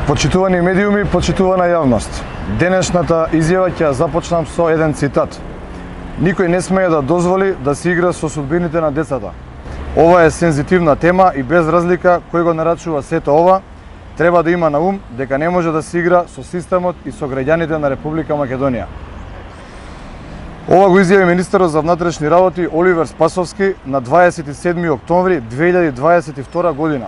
Почитувани медиуми, почитувана јавност. Денешната изјава ќе започнам со еден цитат. Никој не смее да дозволи да се игра со судбините на децата. Ова е сензитивна тема и без разлика кој го нарачува сето ова, треба да има на ум дека не може да се игра со системот и со граѓаните на Република Македонија. Ова го изјави министерот за внатрешни работи Оливер Спасовски на 27 октомври 2022 година,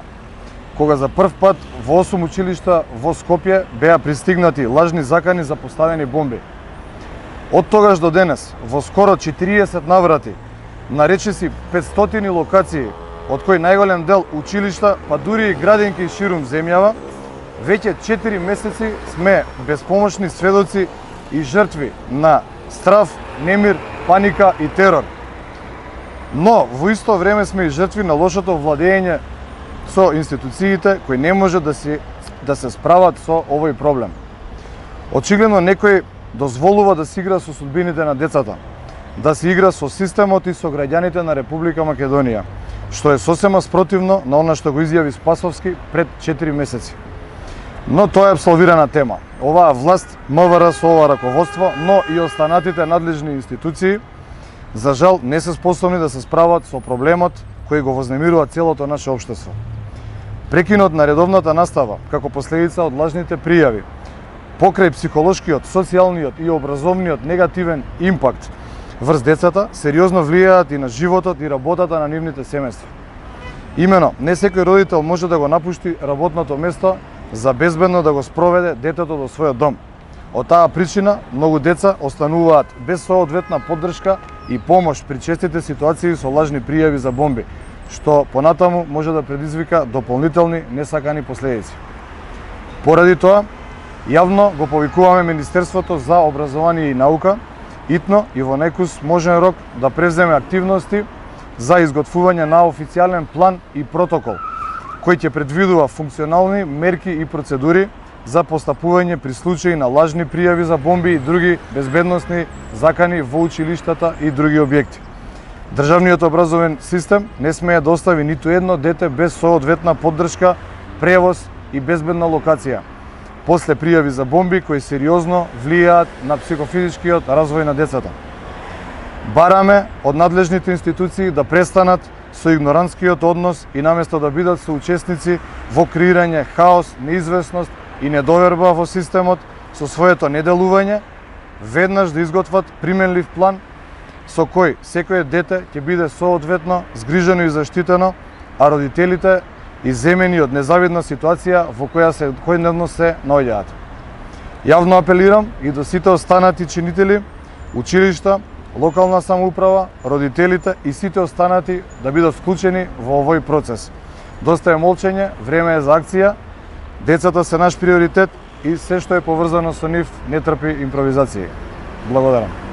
кога за прв пат во 8 училишта во Скопје беа пристигнати лажни закани за поставени бомби. Од тогаш до денес, во скоро 40 наврати, на речиси 500 локации, од кои најголем дел училишта, па дури и градинки ширум земјава, веќе 4 месеци сме безпомошни сведоци и жртви на страв, немир, паника и терор. Но во исто време сме и жртви на лошото владење со институциите кои не може да се справат со овој проблем. Очигледно некој дозволува да се игра со судбините на децата, да се игра со системот и со граѓаните на Република Македонија, што е сосема спротивно на она што го изјави Спасовски пред 4 месеци. Но тоа е абсолвирана тема. Оваа власт, МВР со ова раководство, но и останатите надлежни институции, за жал не се способни да се справат со проблемот кој го вознемирува целото наше општество. Прекинот на редовната настава, како последица од лажните пријави, покрај психолошкиот, социјалниот и образовниот негативен импакт врз децата, сериозно влијаат и на животот и работата на нивните семејства. Имено, не секој родител може да го напушти работното место за безбедно да го спроведе детето до својот дом. Од таа причина, многу деца остануваат без соодветна поддршка и помош при честите ситуации со лажни пријави за бомби, што понатаму може да предизвика дополнителни несакани последици. Поради тоа, јавно го повикуваме Министерството за образование и наука, итно и во најкус можен рок да превземе активности за изготвување на официјален план и протокол, кој ќе предвидува функционални мерки и процедури за постапување при случаи на лажни пријави за бомби и други безбедносни закани во училиштата и други објекти. Државниот образовен систем не смее да остави ниту едно дете без соодветна поддршка, превоз и безбедна локација после пријави за бомби кои сериозно влијаат на психофизичкиот развој на децата. Бараме од надлежните институции да престанат со игнорантскиот однос и наместо да бидат соучесници во креирање хаос, неизвестност и недоверба во системот со своето неделување, веднаш да изготват применлив план со кој секое дете ќе биде соодветно згрижено и заштитено, а родителите изземени од незавидна ситуација во која се секојдневно се наоѓаат. Јавно апелирам и до сите останати чинители, училишта, локална самоуправа, родителите и сите останати да бидат вклучени во овој процес. Доста е молчење, време е за акција, децата се наш приоритет и се што е поврзано со нив не трпи импровизација. Благодарам.